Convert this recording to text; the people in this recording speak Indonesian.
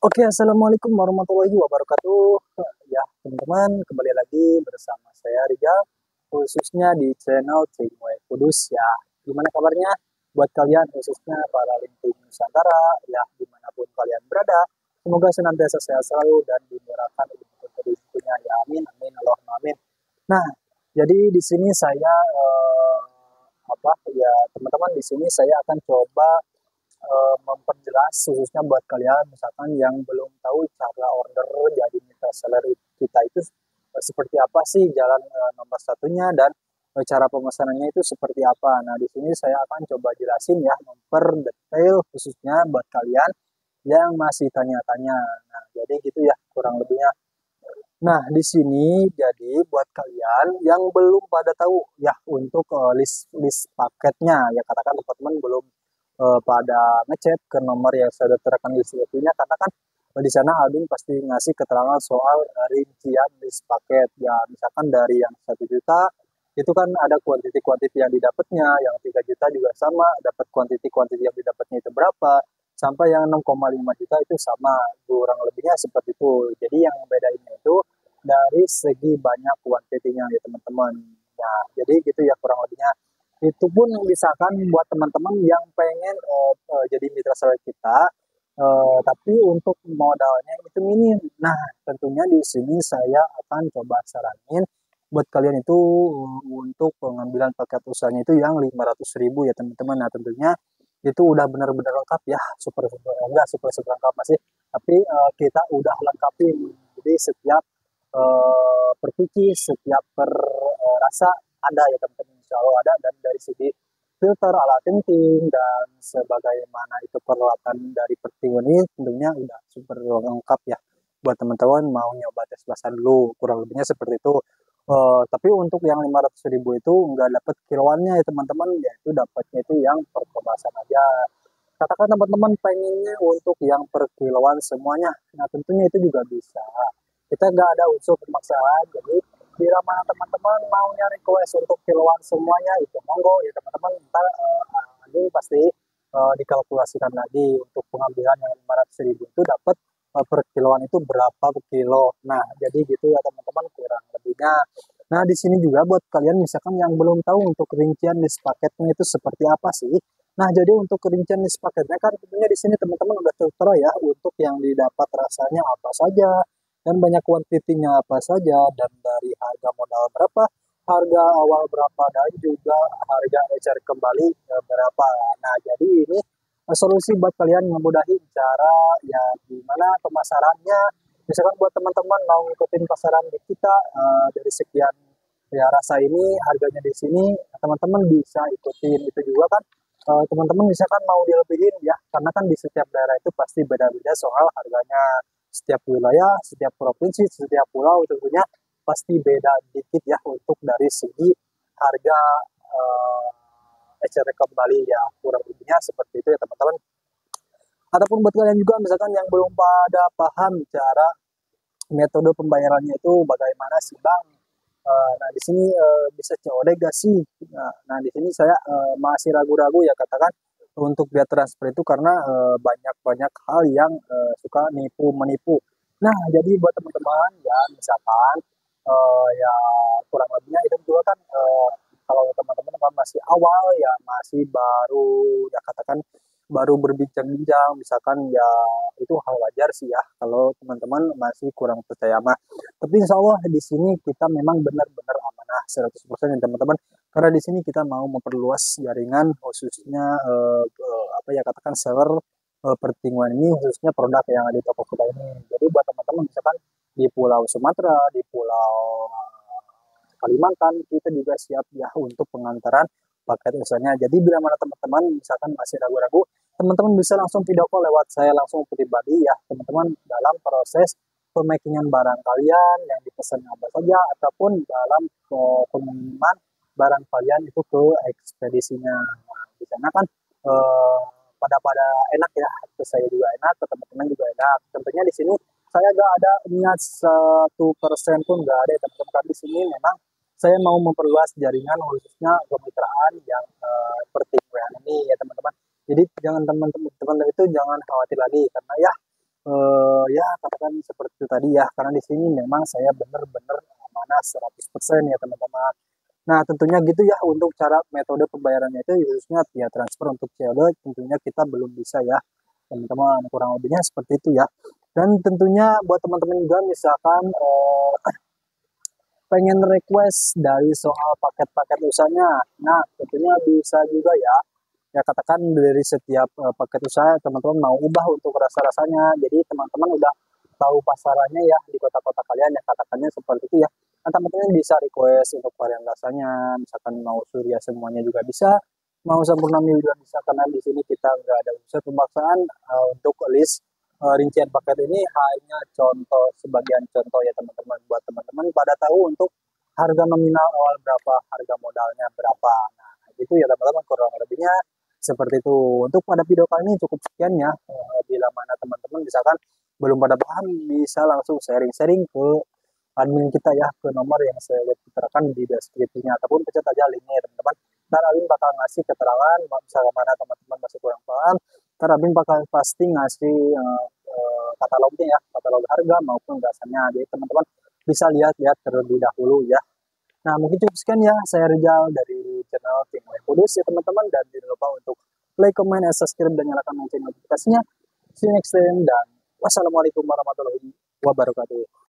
Oke, assalamualaikum warahmatullahi wabarakatuh. Ya, teman-teman, kembali lagi bersama saya Rizal, khususnya di channel Cimoy Kudus ya. Gimana kabarnya buat kalian, khususnya para linting Nusantara, ya dimanapun kalian berada. Semoga senantiasa sehat selalu dan dimurahkan rezekinya ya. Amin, amin, Allahumma amin. Nah, jadi di sini saya apa ya teman-teman, di sini saya akan coba memperjelas khususnya buat kalian misalkan yang belum tahu cara order jadi mitra seller kita itu seperti apa sih jalan nomor satunya dan cara pemesanannya itu seperti apa. Nah, di sini saya akan coba jelasin ya memper detail khususnya buat kalian yang masih tanya-tanya. Nah, jadi gitu ya kurang lebihnya. Nah, di sini jadi buat kalian yang belum pada tahu ya untuk list list paketnya ya, katakan teman-teman belum pada ngechat ke nomor yang sudah terkena list itunya, karena kan di sana admin pasti ngasih keterangan soal rincian list paket ya, misalkan dari yang 1 juta itu kan ada kuantiti yang didapatnya, yang 3 juta juga sama dapat kuantiti yang didapatnya itu berapa, sampai yang 6,5 juta itu sama, kurang lebihnya seperti itu. Jadi yang bedainnya itu dari segi banyak kuantitinya ya teman-teman. Nah, jadi gitu ya kurang lebihnya. Itu pun misalkan buat teman-teman yang pengen jadi mitra seller kita, tapi untuk modalnya itu minim. Nah, tentunya di sini saya akan coba saranin buat kalian itu untuk pengambilan paket usahanya itu yang 500.000 ya teman-teman. Nah, tentunya itu udah benar-benar lengkap ya, super super enggak super super lengkap masih, tapi kita udah lengkapin. Jadi setiap per setiap per rasa ada ya teman-teman, insya Allah ada. Dan dari segi filter, alat tinting, dan sebagaimana itu peralatan dari perting ini tentunya udah super lengkap ya buat teman-teman mau nyoba tes basan dulu, kurang lebihnya seperti itu. Tapi untuk yang 500.000 itu nggak dapat kiloannya ya teman-teman, yaitu dapatnya itu yang per kemasan aja. Katakan teman-teman pengennya untuk yang per kiloan semuanya, nah tentunya itu juga bisa. Kita nggak ada unsur pemaksaan, jadi bila mana teman-teman mau nyari request untuk kiloan semuanya itu monggo ya teman-teman. Ntar ini pasti dikalkulasikan lagi untuk pengambilan yang 500.000 itu dapat per kiloan itu berapa per kilo. Nah, jadi gitu ya teman-teman kurang lebihnya. Nah, di sini juga buat kalian misalkan yang belum tahu untuk rincian list paketnya itu seperti apa sih. Nah, jadi untuk rincian list paketnya kan tentunya di sini teman-teman udah tertera ya untuk yang didapat rasanya apa saja, dan banyak kuantitinya apa saja, dan dari harga modal berapa, harga awal berapa, dan juga harga ecer kembali berapa. Nah, jadi ini solusi buat kalian memudahi cara ya gimana pemasarannya. Misalkan buat teman-teman mau ngikutin pasaran di kita dari sekian ya rasa ini harganya di sini, teman-teman bisa ikutin itu juga kan. Teman-teman misalkan mau dilebihin ya, karena kan di setiap daerah itu pasti beda-beda soal harganya. Setiap wilayah, setiap provinsi, setiap pulau tentunya pasti beda dikit ya untuk dari segi harga ecer kembali ya, kurang lebihnya seperti itu ya teman-teman. Ataupun buat kalian juga misalkan yang belum pada paham cara metode pembayarannya itu bagaimana sih bang. Nah, di sini bisa COD gak sih? Nah, di sini saya masih ragu-ragu ya, katakan untuk biaya transfer itu karena banyak-banyak hal yang suka nipu menipu. Nah, jadi buat teman-teman ya misalkan ya kurang lebihnya itu juga kan kalau teman-teman kan masih awal ya, masih baru ya katakan baru berbincang-bincang misalkan ya, itu hal wajar sih ya kalau teman-teman masih kurang percaya mah. Tapi insya Allah di sini kita memang benar-benar amanah 100% ya teman-teman. Karena di sini kita mau memperluas jaringan khususnya apa ya katakan seller pertingguan ini, khususnya produk yang ada di toko kita ini. Jadi buat teman-teman misalkan di Pulau Sumatera, di Pulau Kalimantan, kita juga siap ya untuk pengantaran paket usahanya. Jadi bila mana teman-teman misalkan masih ragu-ragu, teman-teman bisa langsung video call lewat saya langsung pribadi ya teman-teman, dalam proses pemakingan barang kalian yang dipesan apa saja, ataupun dalam pengiriman barang kalian itu ke ekspedisinya. Nah, di sana kan eh, pada enak ya, ke saya juga enak, ke teman-teman juga enak. Tentunya di sini saya gak ada niat 1% pun gak ada ya teman-teman. Karena di sini memang saya mau memperluas jaringan khususnya kemitraan yang seperti ini ya teman-teman. Jadi jangan teman-teman itu jangan khawatir lagi karena ya katakan seperti itu tadi ya, karena di sini memang saya benar-benar amanah 100% ya teman-teman. Nah, tentunya gitu ya untuk cara metode pembayarannya itu khususnya via transfer untuk COD tentunya kita belum bisa ya teman-teman, kurang lebihnya seperti itu ya. Dan tentunya buat teman-teman juga misalkan pengen request dari soal paket-paket usahanya. Nah, tentunya bisa juga ya. Ya katakan dari setiap paket usaha teman-teman mau ubah untuk rasa-rasanya. Jadi teman-teman udah tahu pasarannya ya di kota-kota kalian ya katakannya seperti itu ya. Nah, teman-teman bisa request untuk varian rasanya, misalkan mau surya semuanya juga bisa, mau sempurna juga bisa karena di sini kita nggak ada unsur pemaksaan untuk list rincian paket ini hanya contoh sebagian contoh ya teman-teman buat teman-teman pada tahu untuk harga nominal awal berapa, harga modalnya berapa. Nah, itu ya teman-teman kurang lebihnya seperti itu. Untuk pada video kali ini cukup sekian ya. Bila mana teman-teman misalkan belum pada paham bisa langsung sharing-sharing ke admin kita ya ke nomor yang saya putarkan di deskripsinya ataupun pencet aja linknya ya teman-teman. Ntar admin bakal ngasih keterangan misalnya mana teman-teman masih kurang paham. Ntar admin bakal pasti ngasih katalognya ya, katalog harga maupun dasarnya. Jadi teman-teman bisa lihat-lihat terlebih dahulu ya. Nah mungkin cukup sekian ya. Saya Rizal dari channel Tim Kudus ya teman-teman. Dan jangan lupa untuk like, comment, and subscribe dan nyalakan lonceng notifikasinya. See you next time dan wassalamualaikum warahmatullahi wabarakatuh.